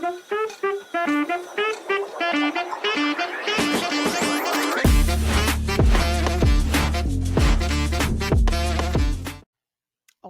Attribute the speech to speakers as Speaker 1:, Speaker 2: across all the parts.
Speaker 1: All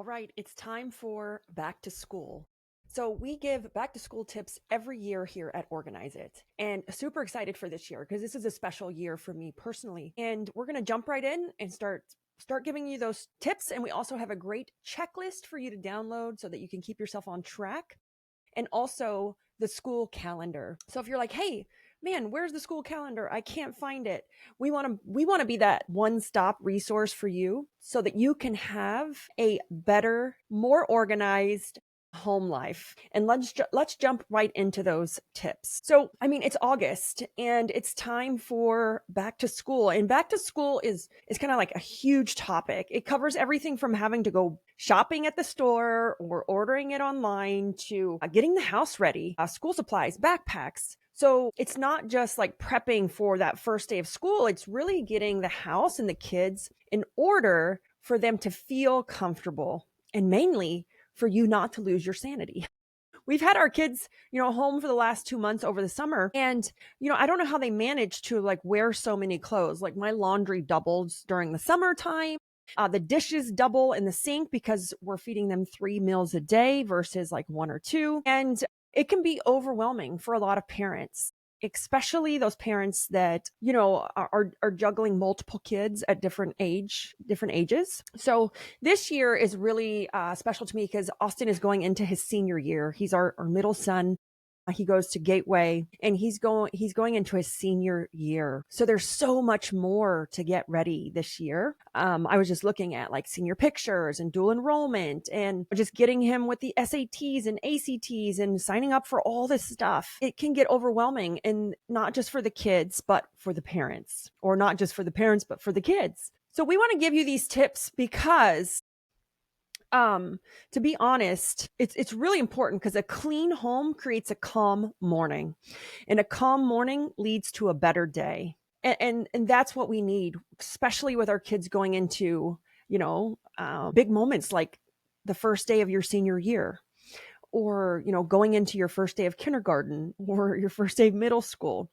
Speaker 1: right, it's time for back to school. So we give back to school tips every year here at Organize It, and super excited for this year because this is a special year for me personally. And we're going to jump right in and start giving you those tips, and we also have a great checklist for you to download so that you can keep yourself on track, and also the school calendar. So if you're like, "Hey, man, where's the school calendar? I can't find it." We want to be that one-stop resource for you so that you can have a better, more organized home life. And let's jump right into those tips. So, I mean, it's August and it's time for back to school. And back to school is kind of like a huge topic. It covers everything from having to go shopping at the store or ordering it online to getting the house ready, school supplies, backpacks. So it's not just like prepping for that first day of school. It's really getting the house and the kids in order for them to feel comfortable, and mainly for you not to lose your sanity. We've had our kids, home for the last 2 months over the summer. And, I don't know how they managed to like wear so many clothes. Like my laundry doubles during the summertime. The dishes double in the sink because we're feeding them 3 meals a day versus like 1 or 2. And it can be overwhelming for a lot of parents, especially those parents that, are juggling multiple kids at different ages. So this year is really special to me because Austin is going into his senior year. He's our middle son. He goes to Gateway and he's going into his senior year. So there's so much more to get ready this year. I was just looking at like senior pictures and dual enrollment and just getting him with the SATs and ACTs and signing up for all this stuff. It can get overwhelming, and not just for the kids, but for the parents, or not just for the parents, but for the kids. So we want to give you these tips because to be honest, it's really important because a clean home creates a calm morning, and a calm morning leads to a better day. And that's what we need, especially with our kids going into, big moments like the first day of your senior year, or, going into your first day of kindergarten or your first day of middle school.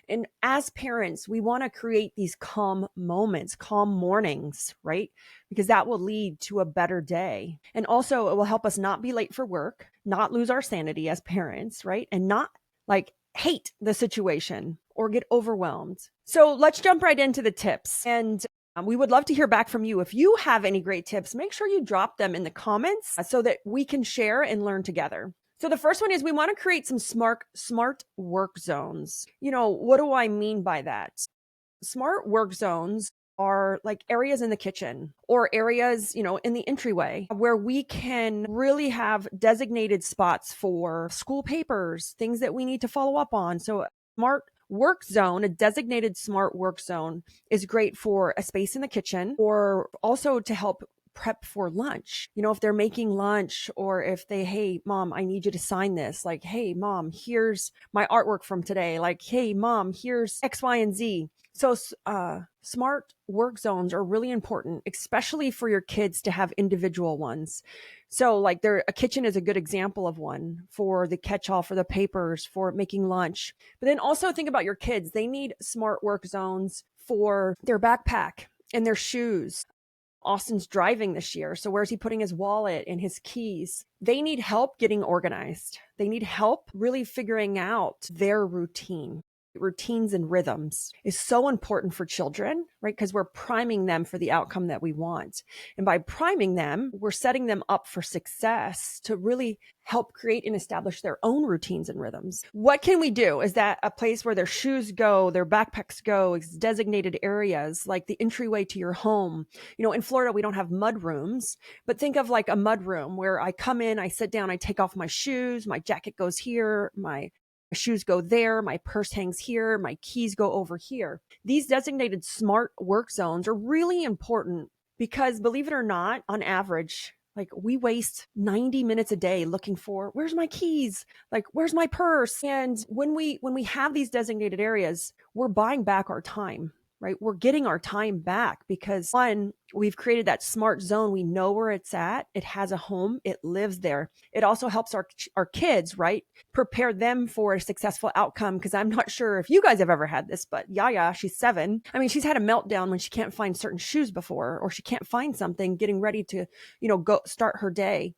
Speaker 1: And as parents, we want to create these calm moments, calm mornings, right? Because that will lead to a better day. And also it will help us not be late for work, not lose our sanity as parents, right? And not like hate the situation or get overwhelmed. So let's jump right into the tips. And we would love to hear back from you. If you have any great tips, make sure you drop them in the comments so that we can share and learn together. So the first one is we want to create some smart work zones. What do I mean by that? Smart work zones are like areas in the kitchen or areas, in the entryway where we can really have designated spots for school papers, things that we need to follow up on. So smart work zone, a designated smart work zone, is great for a space in the kitchen, or also to help prep for lunch. If they're making lunch, or if hey, mom, I need you to sign this. Like, hey, mom, here's my artwork from today. Like, hey, mom, here's X, Y, and Z. So smart work zones are really important, especially for your kids to have individual ones. So like a kitchen is a good example of one for the catch-all, for the papers, for making lunch. But then also think about your kids. They need smart work zones for their backpack and their shoes. Austin's driving this year. So where's he putting his wallet and his keys? They need help getting organized. They need help really figuring out their routine. Routines and rhythms is so important for children, right? Because we're priming them for the outcome that we want. And by priming them, we're setting them up for success to really help create and establish their own routines and rhythms. What can we do? Is that a place where their shoes go, their backpacks go, is designated areas like the entryway to your home. In Florida, we don't have mud rooms, but think of like a mud room where I come in, I sit down, I take off my shoes, my jacket goes here, my shoes go there, my purse hangs here, my keys go over here. These designated smart work zones are really important because, believe it or not, on average, like we waste 90 minutes a day looking for, where's my keys? Like, where's my purse? And when we have these designated areas, we're buying back our time. right? We're getting our time back because one, we've created that smart zone. We know where it's at. It has a home. It lives there. It also helps our kids, right? Prepare them for a successful outcome. Because I'm not sure if you guys have ever had this, but Yaya, she's 7. I mean, she's had a meltdown when she can't find certain shoes before, or she can't find something getting ready to, go start her day.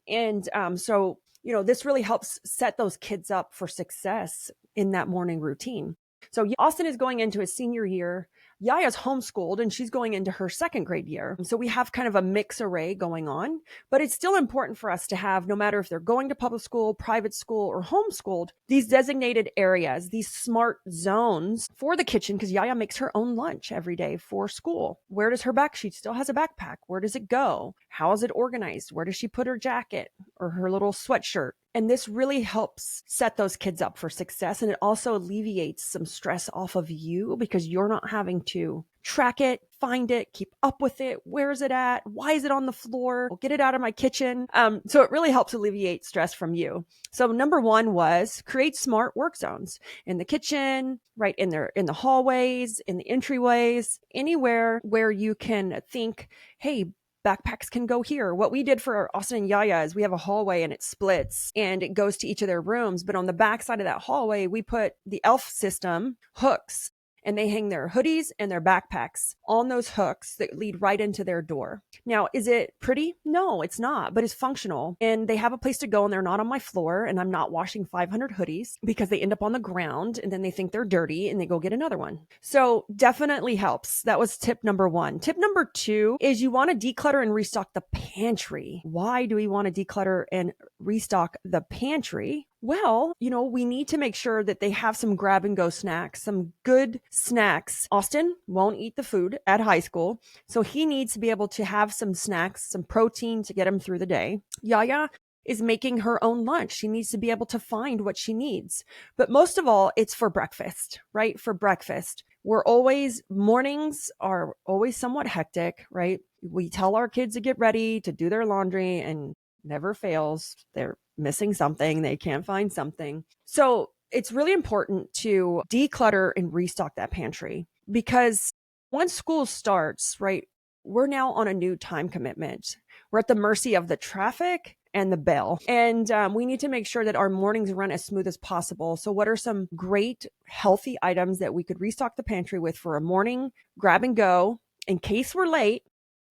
Speaker 1: And so, this really helps set those kids up for success in that morning routine. So Austin is going into his senior year. Yaya's homeschooled and she's going into her 2nd grade year. So we have kind of a mix array going on, but it's still important for us to have, no matter if they're going to public school, private school, or homeschooled, these designated areas, these smart zones for the kitchen, because Yaya makes her own lunch every day for school. Where does her she still has a backpack. Where does it go? How is it organized? Where does she put her jacket or her little sweatshirt? And this really helps set those kids up for success. And it also alleviates some stress off of you because you're not having to track it, find it, keep up with it. Where is it at? Why is it on the floor? Well, get it out of my kitchen. So it really helps alleviate stress from you. So number 1 was create smart work zones in the kitchen, right in the hallways, in the entryways, anywhere where you can think, hey, backpacks can go here. What we did for Austin and Yaya is we have a hallway and it splits and it goes to each of their rooms. But on the back side of that hallway, we put the ELF system hooks, and they hang their hoodies and their backpacks on those hooks that lead right into their door. Now, is it pretty? No, it's not, but it's functional. And they have a place to go and they're not on my floor, and I'm not washing 500 hoodies because they end up on the ground and then they think they're dirty and they go get another one. So definitely helps. That was tip number 1. Tip number 2 is you want to declutter and restock the pantry. Why do we want to declutter and restock the pantry? Well, we need to make sure that they have some grab and go snacks, some good snacks. Austin won't eat the food at high school, so he needs to be able to have some snacks, some protein to get him through the day. Yaya is making her own lunch. She needs to be able to find what she needs. But most of all, it's for breakfast, right? For breakfast. Mornings are always somewhat hectic, right? We tell our kids to get ready, to do their laundry, and never fails. They're missing something. They can't find something. So it's really important to declutter and restock that pantry, because once school starts, right, we're now on a new time commitment. We're at the mercy of the traffic and the bell. And we need to make sure that our mornings run as smooth as possible. So what are some great healthy items that we could restock the pantry with for a morning grab and go in case we're late?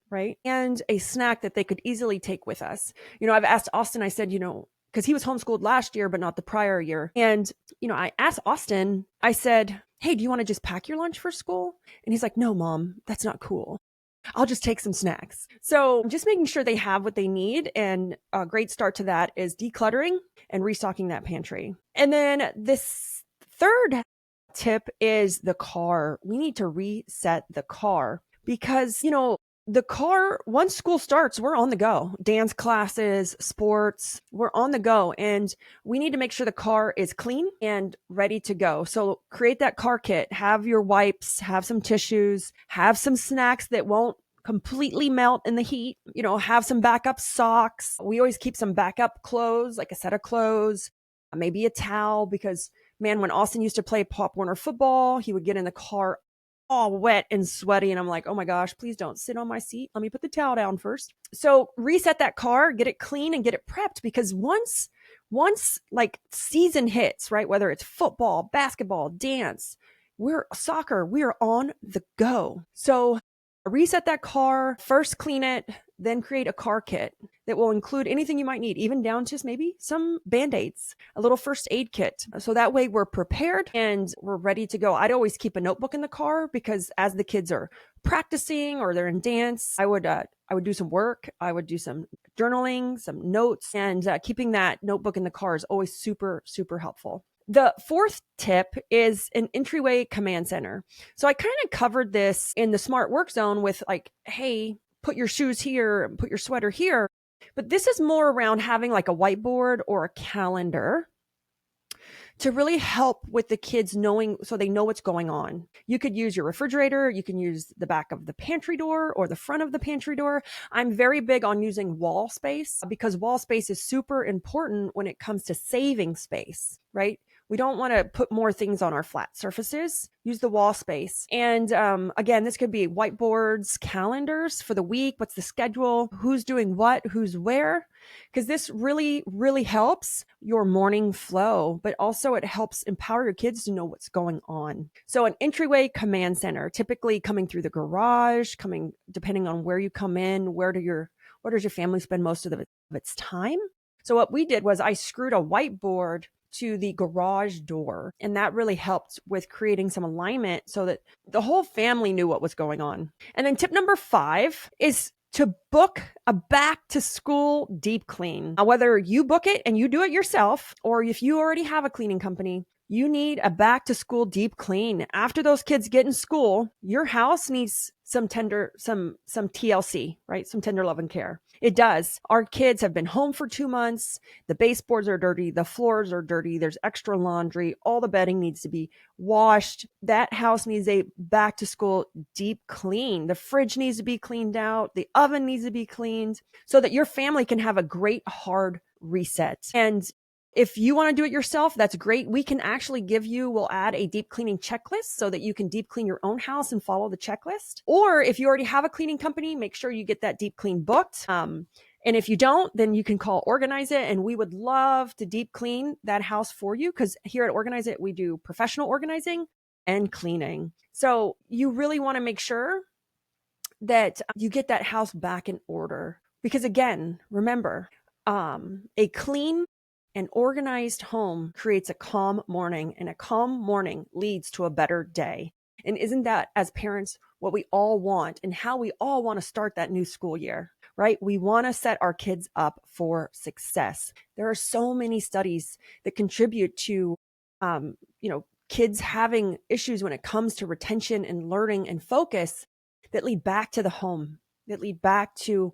Speaker 1: Right. And a snack that they could easily take with us. I've asked Austin, I said, because he was homeschooled last year, but not the prior year. And, I asked Austin, I said, hey, do you want to just pack your lunch for school? And he's like, no, Mom, that's not cool. I'll just take some snacks. So just making sure they have what they need. And a great start to that is decluttering and restocking that pantry. And then this third tip is the car. We need to reset the car because, the car, once school starts, we're on the go. Dance classes, sports, we're on the go. And we need to make sure the car is clean and ready to go. So create that car kit, have your wipes, have some tissues, have some snacks that won't completely melt in the heat, have some backup socks. We always keep some backup clothes, like a set of clothes, maybe a towel, because man, when Austin used to play Pop Warner football, he would get in the car all wet and sweaty. And I'm like, oh my gosh, please don't sit on my seat. Let me put the towel down first. So reset that car, get it clean and get it prepped, because once like season hits, right? Whether it's football, basketball, dance, soccer, we're on the go. So reset that car, first clean it, then create a car kit that will include anything you might need, even down to maybe some Band-Aids, a little first aid kit. So that way we're prepared and we're ready to go. I'd always keep a notebook in the car, because as the kids are practicing or they're in dance, I would do some work. I would do some journaling, some notes, and keeping that notebook in the car is always super, super helpful. The fourth tip is an Entryway Command Center. So I kind of covered this in the Smart Work Zone with like, hey, put your shoes here, put your sweater here. But this is more around having like a whiteboard or a calendar to really help with the kids knowing, so they know what's going on. You could use your refrigerator. You can use the back of the pantry door or the front of the pantry door. I'm very big on using wall space, because wall space is super important when it comes to saving space, right? We don't want to put more things on our flat surfaces. Use the wall space. And again, this could be whiteboards, calendars for the week. What's the schedule? Who's doing what? Who's where? Because this really, really helps your morning flow, but also it helps empower your kids to know what's going on. So an Entryway Command Center, typically coming through the garage, depending on where you come in, where does your family spend most of its time? So what we did was I screwed a whiteboard to the garage door, and that really helped with creating some alignment so that the whole family knew what was going on. And then tip number 5 is to book a back to school deep clean. Now, whether you book it and you do it yourself, or if you already have a cleaning company, you need a back to school deep clean. After those kids get in school, your house needs some TLC, right? Some tender love and care. It does. Our kids have been home for 2 months. The baseboards are dirty. The floors are dirty. There's extra laundry. All the bedding needs to be washed. That house needs a back to school deep clean. The fridge needs to be cleaned out. The oven needs to be cleaned so that your family can have a great hard reset. And if you want to do it yourself, that's great. We can actually we'll add a deep cleaning checklist so that you can deep clean your own house and follow the checklist. Or if you already have a cleaning company, make sure you get that deep clean booked. And if you don't, then you can call Organize It, and we would love to deep clean that house for you, because here at Organize It, we do professional organizing and cleaning. So you really want to make sure that you get that house back in order. Because again, remember, a clean an organized home creates a calm morning, and a calm morning leads to a better day. And isn't that, as parents, what we all want and how we all want to start that new school year, right? We want to set our kids up for success. There are so many studies that contribute to, kids having issues when it comes to retention and learning and focus that lead back to the home, that lead back to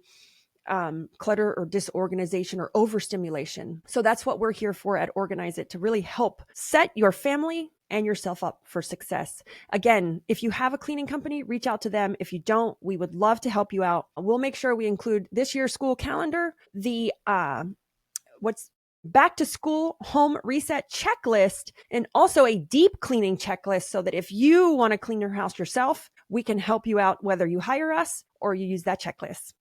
Speaker 1: clutter or disorganization or overstimulation. So that's what we're here for at Organize It, to really help set your family and yourself up for success. Again, if you have a cleaning company, reach out to them. If you don't, we would love to help you out. We'll make sure we include this year's school calendar, the what's back to school home reset checklist, and also a deep cleaning checklist, so that if you want to clean your house yourself, we can help you out, whether you hire us or you use that checklist.